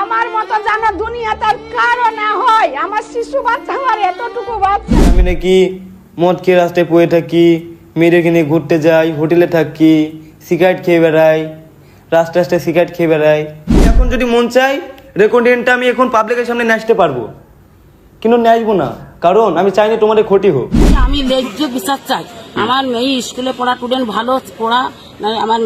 আমার মতো জানা দুনিয়াতে আর কারো না হয়। আমার শিশু বাচ্চা, আমার এতটুকু বাচ্চা। আমি নাকি মদ খেয়ে রাস্তায় পড়ে থাকি, মেয়েদেরকে নিয়ে ঘুরতে যাই, হোটেলে থাকি, সিগারেট খেয়ে বেড়াই, রাস্তায় রাস্তায় সিগারেট খেয়ে বেড়াই। এখন যদি মন চাই রেকর্ডিংটা আমি এখন পাবলিকের সামনে নাচতে পারবো, কিন্তু নাচবো না, কারণ আমি চাই না তোমাদের ক্ষতি হোক। আমি ন্যায্য বিচার চাই। আমার মেয়ে স্কুলে পড়া স্টুডেন্ট, ভালো পড়া, আমার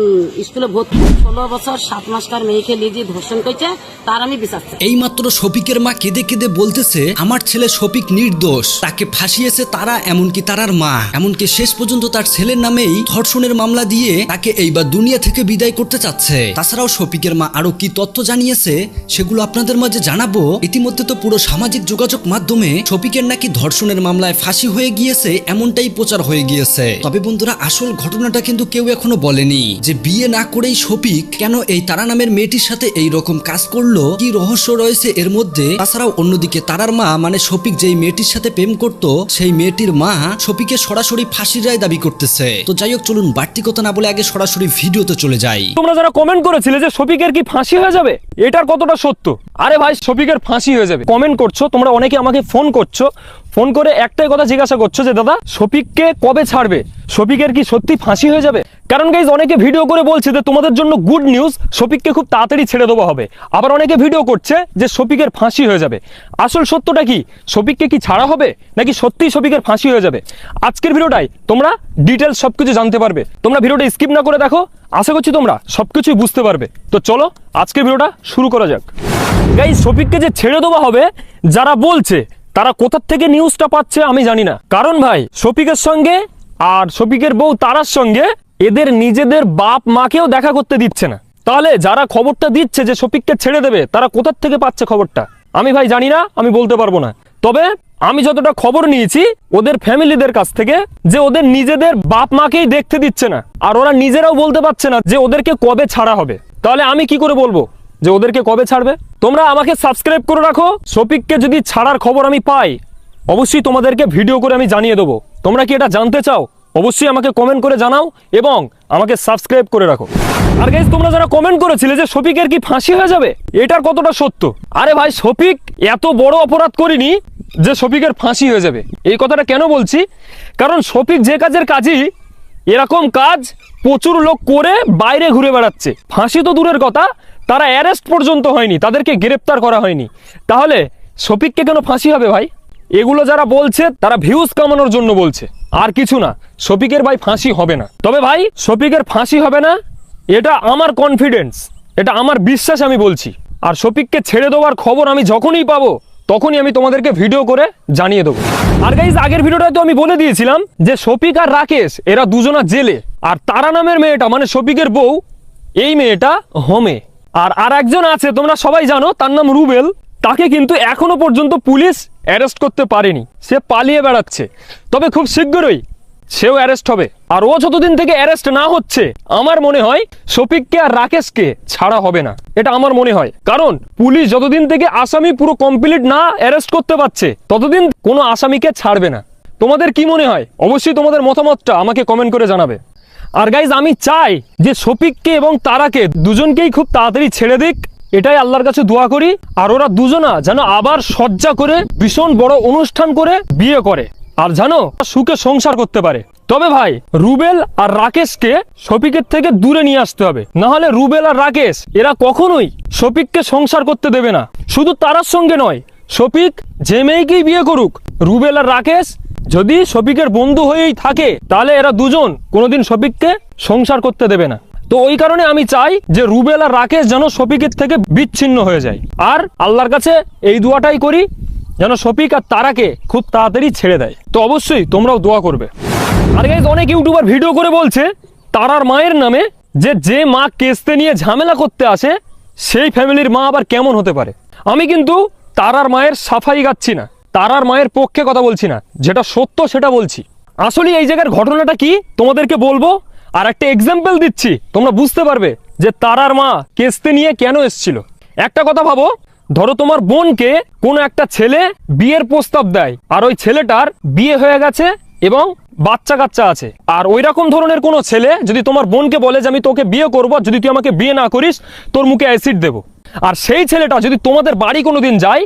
স্কুলে ভর্তি 16 বছর 7 মাসকার মেয়েকে নিজে ধর্ষণ করেছে, তার আমি বিচার চাই। এইমাত্র শফিকের মা কেঁদে কেঁদে বলতেছে আমার ছেলে শফিক নির্দোষ, তাকে ফাঁসিয়েছে তারা, এমনকি তারার মা, এমনকি শেষ পর্যন্ত তার ছেলের নামেই ধর্ষণের মামলা দিয়ে তাকে এইবার দুনিয়া থেকে বিদায় করতে চাচ্ছে। তাছাড়াও শফিকের মা আরো কি তথ্য জানিয়েছে সেগুলো আপনাদের মাঝে জানাবো। ইতিমধ্যে তো পুরো সামাজিক যোগাযোগ মাধ্যমে শফিকের নাকি ধর্ষণের মামলায় ফাঁসি হয়ে গিয়েছে এমনটাই প্রচার হয়ে গিয়েছে। তবে বন্ধুরা, আসল ঘটনাটা কিন্তু কেউ এখনো বলেনি যে বিয়ে না করেই শফিক কেন এই তারা নামের মেয়েটির সাথে এই রকম কাজ করলো, কি রহস্য রয়েছে এর মধ্যে। তাছাড়াও অন্যদিকে তারার মা মানে শফিক যেই মেয়েটির সাথে প্রেম করত সেই মেয়েটির মা শফিকের সরাসরি ফাঁসির রায় দাবি করতেছে। তো যাই হোক, চলুন বাড়তি কথা না বলে আগে সরাসরি ভিডিওতে চলে যাই। তোমরা যারা কমেন্ট করেছিলে যে শফিকের কি ফাঁসি হয়ে যাবে, এটার কতটা সত্য? আরে ভাই, শফিকের ফাঁসি হয়ে যাবে। কমেন্ট করছো তোমরা, অনেকে আমাকে ফোন করছো, ফোন করে একটাই কথা জিজ্ঞাসা করছো যে দাদা শফিককে কবে ছাড়বে, শফিকের কি সত্যি ফাঁসি হয়ে যাবে? কারণ গাইজ অনেকে ভিডিও করে বলছে যে তোমাদের জন্য গুড নিউজ, শফিককে খুব তাড়াতাড়ি ছেড়ে দেওয়া হবে। আবার অনেকে ভিডিও করছে যে শফিকের ফাঁসি হয়ে যাবে। আসল সত্যটা কি? শফিককে কি ছাড়া হবে নাকি সত্যিই শফিকের ফাঁসি হয়ে যাবে? আজকের ভিডিওটাই তোমরা ডিটেলস সবকিছু জানতে পারবে। তোমরা ভিডিওটা স্কিপ না করে দেখো, আশা করছি তোমরা সবকিছুই বুঝতে পারবে। তো চলো আজকের ভিডিওটা শুরু করা যাক। গাইজ শফিককে যে ছেড়ে দেওয়া হবে যারা বলছে, তারা কোথা থেকে নিউজটা পাচ্ছে আমি জানি না। কারণ ভাই শফিকের সঙ্গে আর শফিকের বউ তারার সঙ্গে এদের নিজেদের বাপ মাকেও দেখা করতে দিচ্ছে না। তাহলে যারা খবরটা দিচ্ছে যে শফিককে ছেড়ে দেবে, তারা কোথা থেকে পাচ্ছে খবরটা আমি ভাই জানি না, আমি বলতে পারবো না। তবে আমি যতটা খবর নিয়েছি ওদের ফ্যামিলিদের কাছ থেকে, যে ওদের নিজেদের বাপ মাকেই দেখতে দিচ্ছে না, আর ওরা নিজেরাও বলতে পারছে না যে ওদেরকে কবে ছাড়া হবে। তাহলে আমি কি করে বলবো যে ওদেরকে কবে ছাড়বে? তোমরা আমাকে সাবস্ক্রাইব করে রাখো, শফিককে যদি ছাড়ার খবর আমি পাই অবশ্যই তোমাদেরকে ভিডিও করে আমি জানিয়ে দেবো। তোমরা কি এটা জানতে চাও? অবশ্যই আমাকে কমেন্ট করে জানাও এবং আমাকে সাবস্ক্রাইব করে রাখো। আর গাইস তোমরা যারা কমেন্ট করেছিলে যে শফিকের কি ফাঁসি হয়ে যাবে, এটার কতটা সত্য? আরে ভাই, শফিক এত বড় অপরাধ করিনি যে শফিকের ফাঁসি হয়ে যাবে। এই কথাটা কেন বলছি? কারণ শফিক যে কাজের কাজই, এরকম কাজ প্রচুর লোক করে বাইরে ঘুরে বেড়াচ্ছে। ফাঁসি তো দূরের কথা, তারা অ্যারেস্ট পর্যন্ত হয়নি, তাদেরকে গ্রেপ্তার করা হয়নি। তাহলে শফিককে কেন ফাঁসি হবে ভাই? এগুলো যারা বলছে তারা ভিউজ কামানোর জন্য বলছে, আর কিছু না। শফিকের ভাই ফাঁসি হবে না। তবে ভাই শফিকের ফাঁসি হবে না, এটা আমার কনফিডেন্স, এটা আমার বিশ্বাস আমি বলছি। আর শফিককে ছেড়ে দেওয়ার খবর আমি যখনই পাবো তখনই আমি তোমাদেরকে ভিডিও করে জানিয়ে দেবো। আর গাইজ আগের ভিডিওটায় তো আমি বলে দিয়েছিলাম যে শফিক আর রাকেশ এরা দুজনা জেলে, আর তারা নামের মেয়েটা মানে শফিকের বউ, এই মেয়েটা হোমে। আর একজন আছে তোমরা সবাই জানো, তার নাম রুবেল। তাকে কিন্তু এখনো পর্যন্ত পুলিশ অ্যারেস্ট করতে পারেনি, সে পালিয়ে বেড়াচ্ছে। তবে খুব শীঘ্রই সেও অ্যারেস্ট হবে। আর ও যতদিন থেকে অ্যারেস্ট না হচ্ছে, আমার মনে হয় শফিককে আর রাকেশকে ছাড়া হবে না, এটা আমার মনে হয়। কারণ পুলিশ যতদিন থেকে আসামি পুরো কমপ্লিট না অ্যারেস্ট করতে পারছে, ততদিন কোনো আসামিকে ছাড়বে না। তোমাদের কি মনে হয়? অবশ্যই তোমাদের মতামতটা আমাকে কমেন্ট করে জানাবে। আর গাইজ আমি চাই যে শফিককে এবং তারাকে দুজনকেই খুব তাড়াতাড়ি ছেড়ে দিক, এটাই আল্লাহর কাছে দোয়া করি। আর ওরা দুজনা যেন আবার সজ্জা করে ভীষণ বড় অনুষ্ঠান করে বিয়ে করে, আর জানো সুখে সংসার করতে পারে। তবে ভাই রুবেল আর রাকেশকে শফিকের থেকে দূরে নিয়ে আসতে হবে, না হলে রুবেল আর রাকেশ এরা কখনোই শফিককে সংসার করতে দেবে না। শুধু তারার সঙ্গে নয়, শফিক যে মেয়েকেই বিয়ে করুক, রুবেল আর রাকেশ যদি শফিকের বন্ধু হয়েই থাকে, তাহলে এরা দুজন কোনোদিন শফিককে সংসার করতে দেবে না। তো ওই কারণে আমি চাই যে রুবেল আর রাকেশ যেন শফিকের থেকে বিচ্ছিন্ন হয়ে যায়। আর আল্লাহর কাছে এই দোয়াটাই করি যেন শফিক আর তারাকে খুব তাড়াতাড়ি ছেড়ে দেয়। তো অবশ্যই তোমরাও দোয়া করবে। আর গাইস অনেক ইউটিউবার ভিডিও করে বলছে তারার মায়ের নামে, যে মা কেসতে নিয়ে ঝামেলা করতে আসে সেই ফ্যামিলির মা আবার কেমন হতে পারে। আমি কিন্তু তারার মায়ের সাফাই গাচ্ছি না, তারার মায়ের পক্ষে কথা বলছি না, যেটা সত্য সেটা বলছি। আসলে এই জায়গার ঘটনাটা কি তোমাদেরকে বলবো, আর একটা এক্সাম্পল দিচ্ছি, তোমরা বুঝতে পারবে যে তারার মা কেসতে নিয়ে কেন এসেছিল। একটা কথা ভাবো, ধরো তোমার বোনকে কোনো একটা ছেলে বিয়ের প্রস্তাব দেয়, আর ওই ছেলেটার বিয়ে হয়ে গেছে এবং বাচ্চা কাচ্চা আছে। আর ওই রকম ধরনের কোনো ছেলে যদি তোমার বোনকে বলে যে আমি তোকে বিয়ে করবো, যদি তুই আমাকে বিয়ে না করিস তোর মুখে অ্যাসিড দেবো, আর সেই ছেলেটা যদি তোমাদের বাড়ি কোনোদিন যায়,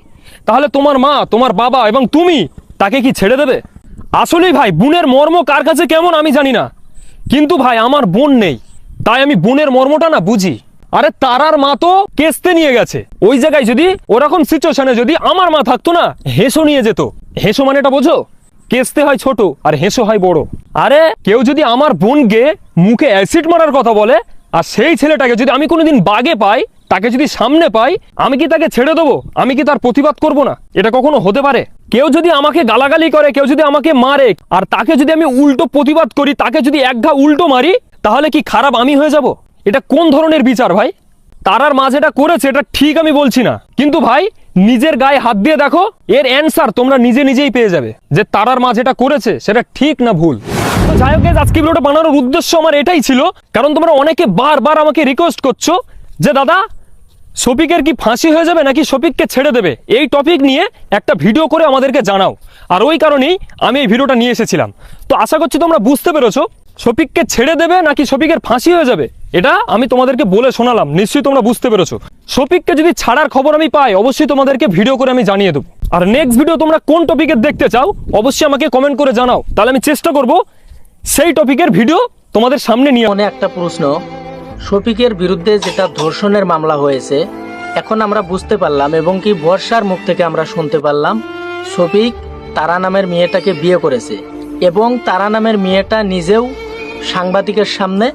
তাহলে তোমার মা, তোমার বাবা এবং তুমি তাকে কি ছেড়ে দেবে? আসলেই ভাই বোনের মর্ম কার কাছে কেমন আমি জানি না, কিন্তু ভাই আমার বোন নেই, তাই আমি বোনের মর্মটা না বুঝি। আরে তারার মা তো কেসতে নিয়ে গেছে, ওই জায়গায় যদি ওরকম সিচুয়েশনে যদি আমার মা থাকতো না, হেসো নিয়ে যেত। হেসো মানেটা বোঝো? কেসতে হয় ছোট আর হেসো হয় বড়। আরে কেউ যদি আমার বোনকে মুখে অ্যাসিড মারার কথা বলে, আর সেই ছেলেটাকে যদি আমি কোনোদিন বাগে পাই, তাকে যদি সামনে পাই, আমি কি তাকে ছেড়ে দেবো? আমি কি তার প্রতিবাদ করব না? এটা কখনো হতে পারে? কেউ যদি আমাকে গালাগালি করে, কেউ যদি আমাকে মারে, আর তাকে যদি আমি উল্টো প্রতিবাদ করি, তাকে যদি এক ঘা উল্টো মারি, তাহলে কি খারাপ আমি হয়ে যাব? এটা কোন ধরনের বিচার ভাই? তারার মা যেটা করেছে এটা ঠিক আমি বলছি না, কিন্তু ভাই নিজের গায়ে হাত দিয়ে দেখো, এর অ্যান্সার তোমরা নিজেই পেয়ে যাবে যে তারার মা যেটা করেছে সেটা ঠিক না ভুল। তো যাই হোক, আজকে ভিডিওটা বানানোর উদ্দেশ্য আমার এটাই ছিল, কারণ তোমরা অনেকে বারবার আমাকে রিকোয়েস্ট করছো যে দাদা শফিকের কি ফাঁসি হয়ে যাবে নাকি শফিককে ছেড়ে দেবে, এই টপিক নিয়ে একটা ভিডিও করে আমাদেরকে জানাও। আর ওই কারণেই আমি এই ভিডিওটা নিয়ে এসেছিলাম। তো আশা করছি তোমরা বুঝতে পেরেছো শফিককে ছেড়ে দেবে নাকি শফিকের ফাঁসি হয়ে যাবে, এটা আমি তোমাদেরকে বলে শোনালাম, নিশ্চয়ই তোমরা বুঝতে পেরেছো। শফিককে যদি ছাড়ার খবর আমি পাই, অবশ্যই তোমাদেরকে ভিডিও করে আমি জানিয়ে দেবো। আর নেক্সট ভিডিও তোমরা কোন টপিকের দেখতে চাও অবশ্যই আমাকে কমেন্ট করে জানাও, তাহলে আমি চেষ্টা করব সেই টপিকের ভিডিও তোমাদের সামনে নিয়ে। মনে একটা প্রশ্ন, শফিকের বিরুদ্ধে যেটা ধর্ষণের মামলা হয়েছে, এখন আমরা বুঝতে পারলাম এবং কি বর্ষার মুখ থেকে আমরা শুনতে পারলাম শফিক তারা নামের মেয়েটাকে বিয়ে করেছে, এবং তারা নামের মেয়েটা নিজেও সাংবাদিকের সামনে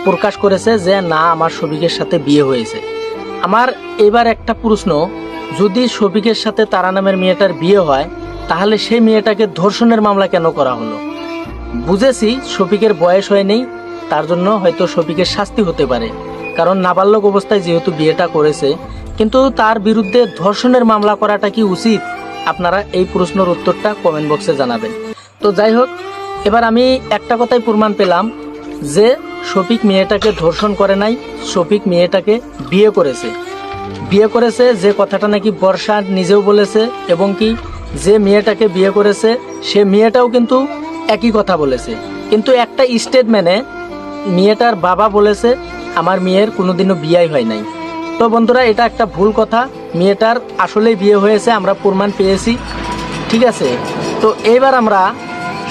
প্রকাশ করেছে যে না, আমার শফিকের সাথে বিয়ে হয়েছে। আমার এবার একটা প্রশ্ন, যদি শফিকের সাথে তারা নামের মেয়েটার বিয়ে হয়, তাহলে সেই মেয়েটাকে ধর্ষণের মামলা কেন করা হলো? বুঝেছি শফিকের বয়স হয়নি, তার জন্য হয়তো শফিকের শাস্তি হতে পারে, কারণ নাবালক অবস্থায় যেহেতু বিয়েটা করেছে, কিন্তু তার বিরুদ্ধে ধর্ষণের মামলা করাটা কি উচিত? আপনারা এই প্রশ্নের উত্তরটা কমেন্ট বক্সে জানাবেন। তো যাই হোক, এবার আমি একটা কথাই প্রমাণ পেলাম যে শফিক মেয়েটাকে ধর্ষণ করে নাই, শফিক মেয়েটাকে বিয়ে করেছে। বিয়ে করেছে যে কথাটা নাকি বর্ষা নিজেও বলেছে, এবং কি যে মেয়েটাকে বিয়ে করেছে সে মেয়েটাও কিন্তু একই কথা বলেছে, কিন্তু একটা স্টেটমেন্টে মেয়েটার বাবা বলেছে আমার মেয়ের কোনোদিনও বিয়ে হয় নাই। তো বন্ধুরা, এটা একটা ভুল কথা, মেয়েটার আসলেই বিয়ে হয়েছে, আমরা প্রমাণ পেয়েছি, ঠিক আছে। তো এইবার আমরা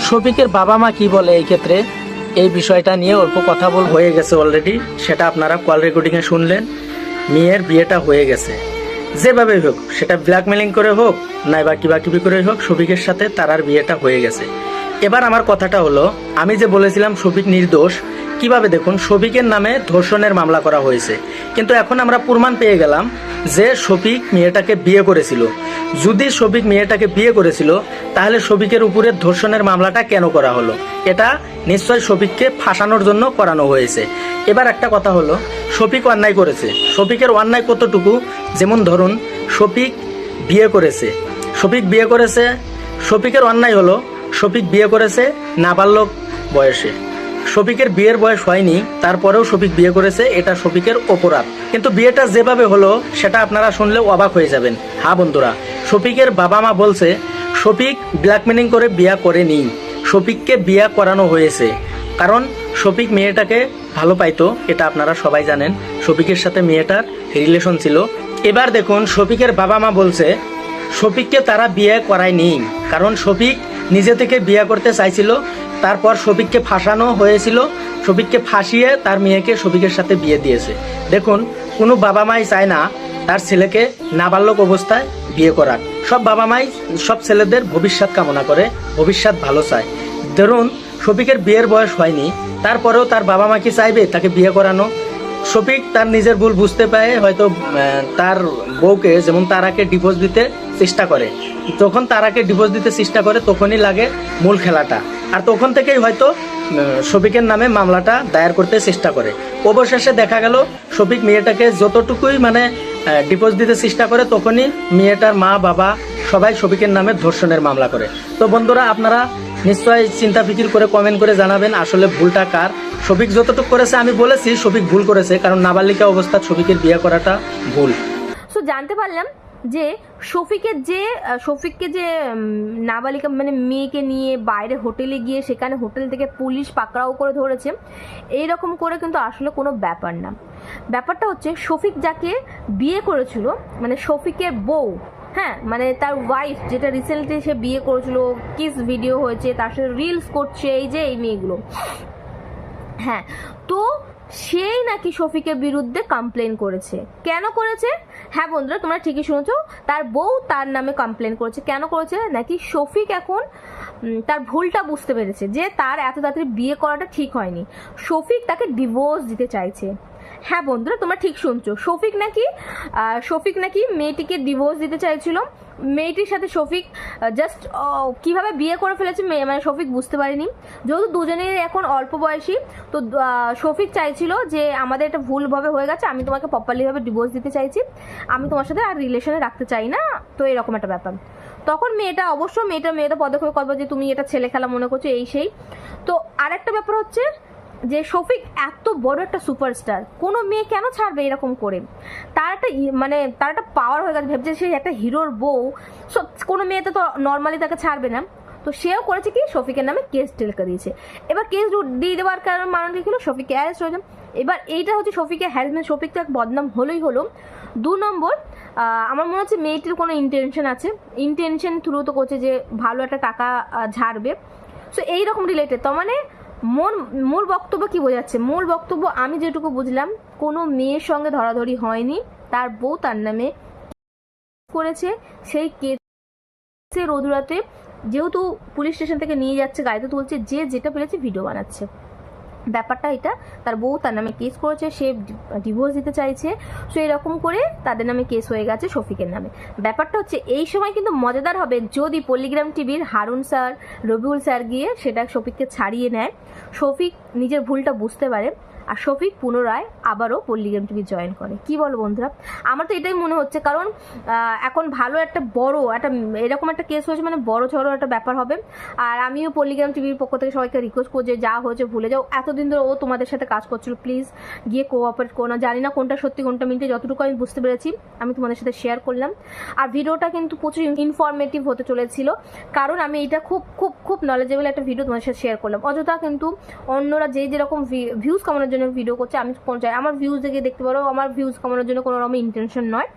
শফিকের বাবা মা কি বলে এই ক্ষেত্রে, এই বিষয়টা নিয়ে অল্প কথা হয়ে গেছে অলরেডি, সেটা আপনারা কল রেকর্ডিংয়ে শুনলেন। মেয়ের বিয়েটা হয়ে গেছে, যেভাবে হোক, সেটা ব্ল্যাকমেলিং করে হোক নাই বা কিবাকিবি করে হোক, শফিকের সাথে তারার বিয়েটা হয়ে গেছে। এবার আমার কথাটা হলো, আমি যে বলেছিলাম শফিক নির্দোষ, কিভাবে দেখুন শফিকের নামে ধর্ষণের মামলা করা হয়েছে, কিন্তু এখন আমরা প্রমাণ পেয়ে গেলাম যে শফিক মেয়েটাকে বিয়ে করেছিল। যদি শফিক মেয়েটাকে বিয়ে করেছিল, তাহলে শফিকের উপরে ধর্ষণের মামলাটা কেন করা হলো? এটা নিশ্চয় শফিককে ফাঁসানোর জন্য করানো হয়েছে। এবার একটা কথা হলো, শফিক অন্যায় করেছে, শফিকের অন্যায় কতটুকু? যেমন ধরুন শফিক বিয়ে করেছে, শফিকের অন্যায় হলো শফিক বিয়ে করেছে নাবালক বয়সে, শফিকের বিয়ের বয়স হয়নি, তারপরেও শফিক বিয়ে করেছে, এটা শফিকের অপরাধ। কিন্তু বিয়েটা যেভাবে হলো সেটা আপনারা শুনলে অবাক হয়ে যাবেন। হ্যাঁ বন্ধুরা, শফিকের বাবা মা বলছে শফিক ব্ল্যাকমেলিং করে বিয়ে করেনি, শফিককে বিয়ে করানো হয়েছে, কারণ শফিক মেয়েটাকে ভালো পাইতো, এটা আপনারা সবাই জানেন, শফিকের সাথে মেয়েটার রিলেশন ছিল। এবার দেখুন শফিকের বাবা মা বলছে শফিককে তারা বিয়ে করায়নি, কারণ শফিক নিজে থেকে বিয়ে করতে চাইছিল, তারপর শফিককে ফাঁসানো হয়েছিল, শফিককে ফাঁসিয়ে তার মেয়েকে শফিকের সাথে বিয়ে দিয়েছে। দেখুন, কোনো বাবা মাই চায় না তার ছেলেকে নাবালক অবস্থায় বিয়ে করার। সব বাবা মাই সব ছেলেদের ভবিষ্যৎ কামনা করে, ভবিষ্যৎ ভালো চায়। ধরুন শফিকের বিয়ের বয়স হয়নি, তারপরেও তার বাবা মা কি চাইবে তাকে বিয়ে করানো? শফিক তার নিজের ভুল বুঝতে পারে, হয়তো তার বউকে, যেমন তারাকে ডিভোর্স দিতে চেষ্টা করে, যখন তারাকে ডিভোর্স দিতে চেষ্টা করে তখনই লাগে মূল খেলাটা, আর তখন থেকেই হয়তো শফিকের নামে মামলাটা দায়ের করতে চেষ্টা করে। অবশেষে দেখা গেল শফিক মেয়েটাকে যতটুকুই ডিভোর্স দিতে চেষ্টা করে, তখনই মেয়েটার মা বাবা সবাই শফিকের নামে ধর্ষণের মামলা করে। তো বন্ধুরা, আপনারা নিশ্চয়ই চিন্তা ফিকির করে কমেন্ট করে জানাবেন আসলে ভুলটা কার। শফিক যতটুকু করেছে, আমি বলেছি শফিক ভুল করেছে, কারণ নাবালিকা অবস্থা শফিকের বিয়ে করাটা ভুল। সো জানতে পারলাম যে শফিককে যে নাবালিকা মানে মেয়েকে নিয়ে বাইরে হোটেলে গিয়ে সেখানে হোটেল থেকে পুলিশ পাকড়াও করে ধরেছে, এইরকম করে কিন্তু আসলে কোনো ব্যাপার না। ব্যাপারটা হচ্ছে শফিক যাকে বিয়ে করেছিল, মানে শফিকের বউ, হ্যাঁ মানে তার ওয়াইফ, যেটা রিসেন্টলি সে বিয়ে করেছিল, কিস ভিডিও হয়েছে, তার সাথে রিলস করছে, এই মেয়েগুলো, হ্যাঁ, তো সেই নাকি শফিকের বিরুদ্ধে কমপ্লেন করেছে। কেন করেছে? হ্যাঁ বন্ধুরা, তোমরা ঠিকই শুনেছো, তার বউ তার নামে কমপ্লেন করেছে। কেন করেছে? নাকি শফিক এখন তার ভুলটা বুঝতে পেরেছে যে তার এত তাড়াতাড়ি বিয়ে করাটা ঠিক হয়নি, শফিক তাকে ডিভোর্স দিতে চাইছে। হ্যাঁ বন্ধুরা, তোমরা ঠিক শুনছো, শফিক নাকি মেয়েটিকে ডিভোর্স দিতে চাইছিল। মেয়েটির সাথে শফিক জাস্ট কিভাবে বিয়ে করে ফেলেছে মানে শফিক বুঝতে পারেনি, যেহেতু দুজনেই এখন অল্প বয়সী, তো শফিক চাইছিল যে আমাদের এটা ভুলভাবে হয়ে গেছে, আমি তোমাকে প্রপারলিভাবে ডিভোর্স দিতে চাইছি, আমি তোমার সাথে আর রিলেশনে রাখতে চাই না, তো এরকম একটা ব্যাপার। তখন মেয়েটা পদক্ষেপ করবে যে তুমি এটা ছেলে খেলা মনে করছো, এই সেই। তো আরেকটা ব্যাপার হচ্ছে যে শফিক এত বড় একটা সুপারস্টার, কোনো মেয়ে কেন ছাড়বে এরকম করে? তার একটা পাওয়ার হয়ে গেছে, ভেবছে সে একটা হিরোর বউ, কোনো মেয়েতে তো নর্মালি তাকে ছাড়বে না। তো সেও করেছে কি, শফিকের নামে কেস টেলকা দিয়েছে। এবার কেস দিয়ে দেওয়ার কারণে মানে কি হলো, শফিককে অ্যারেস্ট হয়ে যান। এবার এইটা হচ্ছে শফিকের হ্যারাসমেন্ট, শফিক তো এক বদনাম হলো। 2 নম্বর, আমার মনে হচ্ছে মেয়েটির কোনো ইন্টেনশন আছে, ইন্টেনশন থ্রু তো করছে যে ভালো একটা টাকা ঝাড়বে, সো এইরকম রিলেটেড। তো মানে মূল বক্তব্য কি বোঝাচ্ছে? মূল বক্তব্য আমি যেটুকু বুঝলাম, কোনো মেয়ের সঙ্গে ধরাধরি হয়নি, তার বউ তার নামে করেছে। সেই কেসের অধুরাতে যেহেতু পুলিশ স্টেশন থেকে নিয়ে যাচ্ছে, গাড়িতে তুলছে, যে যেটা পেরেছে ভিডিও বানাচ্ছে, ব্যাপারটা এটা, তার বউ তার নামে কেস করেছে, সে ডিভোর্স দিতে চাইছে, সো এরকম করে তাদের নামে কেস হয়ে গেছে শফিকের নামে। ব্যাপারটা হচ্ছে এই সময় কিন্তু মজাদার হবে যদি পল্লিগ্রাম টিভির হারুন স্যার, রবিউল স্যার গিয়ে সেটা শফিককে ছাড়িয়ে নেয়, শফিক নিজের ভুলটা বুঝতে পারে, আর শফিক পুনরায় আবারও পল্লিগ্রাম টিভি জয়েন করে। কি বলো বন্ধুরা? আমার তো এটাই মনে হচ্ছে, কারণ এখন ভালো একটা এরকম একটা কেস হয়েছে, মানে বড় ঝড়ো একটা ব্যাপার হবে। আর আমিও পল্লিগ্রাম টিভির পক্ষ থেকে সবাইকে রিকোয়েস্ট করছি, যা হয়েছে ভুলে যাও, এতদিন ধরে ও তোমাদের সাথে কাজ করছিল, প্লিজ গিয়ে কোঅপারেট করো না। জানি না কোনটা সত্যি কোনটা মিথ্যে, যতটুকু আমি বুঝতে পেরেছি আমি তোমাদের সাথে শেয়ার করলাম। আর ভিডিওটা কিন্তু প্রচুর ইনফরমেটিভ হতে চলেছিল, কারণ আমি এটা খুব খুব খুব নলেজেবল একটা ভিডিও তোমাদের সাথে শেয়ার করলাম। অযথা কিন্তু অন্যরা যেরকম ভিউজ কামানোর জন্য ভিডিও করছে, আমি চাই আমার ভিউজ দেখতে পারো, আমার ভিউজ কামানোর জন্য কোনো রকম ইন্টেনশন নয়,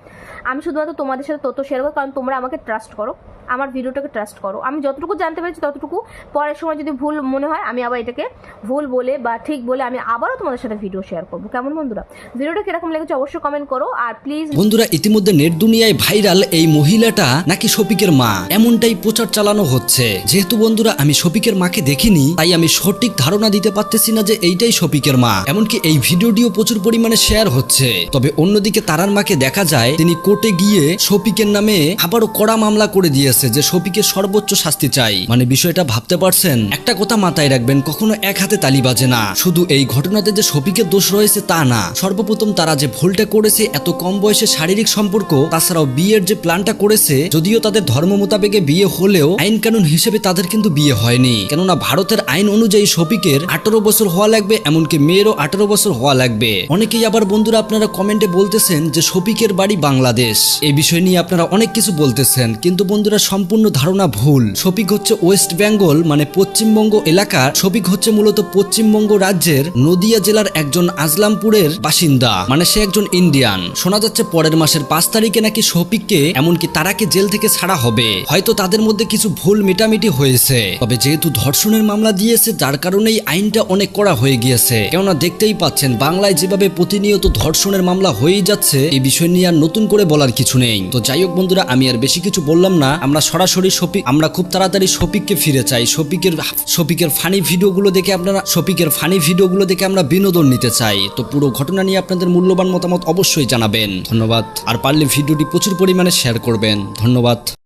আমি শুধুমাত্র তোমাদের সাথে তথ্য শেয়ার করবো, কারণ তোমরা আমাকে ট্রাস্ট করো, আমার ভিডিওটাকে ট্রাস্ট করো। আমি যতটুকু জানতে পেরেছি ততটুকু, পরের সময় যদি ভুল মনে হয় আমি আবার এটাকে ভুল বলে বা ঠিক বলে আমি আবারও তোমাদের সাথে ভিডিও শেয়ার করবো। কেমন বন্ধুরা? ভিডিওটা কিরকম লেগেছে অবশ্যই কমেন্ট করো, আর প্লিজ বন্ধুরা, ইতিমধ্যে নেট দুনিয়ায় ভাইরাল এই মহিলাটা নাকি শফিকের মা, এমনটাই প্রচার চালানো হচ্ছে। যেহেতু বন্ধুরা আমি শফিকের মাকে দেখিনি, তাই আমি সঠিক ধারণা দিতে পারতেছি না যে এইটাই শফিকের মা। এমনকি এই ভিডিওটিও প্রচুর পরিমাণে শেয়ার হচ্ছে। তবে অন্যদিকে তারার মাকে দেখা যায় তিনি কোর্টে গিয়ে শফিকের নামে আবারও কড়া মামলা করে দিয়েছে যে শফিকের সর্বোচ্চ শাস্তি চাই। মানে বিষয়টা ভাবতে পারছেন? একটা কথা মাথায় রাখবেন, কখনো এক হাতে তালি বাজে না। শুধু এই ঘটনাতে যে শফিকের দোষ রয়েছে তা না, সর্বপ্রথম তারা যে ভুলটা করেছে এত কম বয়সে শারীরিক সম্পর্ক, তাছাড়াও বিয়ের যে প্ল্যানটা করেছে, যদিও তাদের ধর্ম মোতাবেকে বিয়ে হলেও আইন কানুন হিসেবে তাদের কিন্তু বিয়ে হয়নি, কেননা ভারতের আইন অনুযায়ী শফিকের 18 বছর হওয়া লাগবে, এমনকি মেয়েরও 18 বছর হওয়া লাগবে। অনেকেই আবার বন্ধুরা আপনারা কমেন্টে বলতেছেন যে শফিকের বাড়ি বাংলাদেশ, এই বিষয় নিয়ে আপনারা অনেক কিছু বলতেছেন, কিন্তু বন্ধুরা সম্পূর্ণ ধারণা ভুল। শফিক হচ্ছে ওয়েস্ট বেঙ্গল মানে পশ্চিমবঙ্গ এলাকার, শফিক হচ্ছে মূলত পশ্চিমবঙ্গ রাজ্যের নদিয়া জেলার একজন আজলামপুরের বাসিন্দা, মানে সে একজন ইন্ডিয়ান। শোনা যাচ্ছে পরের মাসের 5 তারিখে নাকি শফিককে এমনকি তারাকে জেল থেকে ছাড়া হবে। হয়তো তাদের মধ্যে কিছু ভুল মেটামিটি হয়েছে, তবে যেহেতু ধর্ষণের মামলা দিয়েছে যার কারণেই আইনটা অনেক কড়া হয়ে গিয়েছে। কেননা দেখতেই পাচ্ছেন বাংলায় যেভাবে প্রতিনিয়ত ধর্ষণের মামলা হয়েই যাচ্ছে, এই বিষয় নিয়ে আর নতুন করে বলার কিছু নেই। তো যাই হোক বন্ধুরা, আমি আর বেশি কিছু বললাম না, আমরা সরাসরি আমরা খুব তাড়াতাড়ি শফিককে ফিরে চাই। শফিকের ফানি ভিডিওগুলো দেখে আমরা বিনোদন নিতে চাই। তো পুরো ঘটনা নিয়ে আপনাদের মূল্যবান মতামত অবশ্যই জানাবেন। ধন্যবাদ। আর পারলে ভিডিওটি প্রচুর পরিমাণে শেয়ার করবেন। ধন্যবাদ।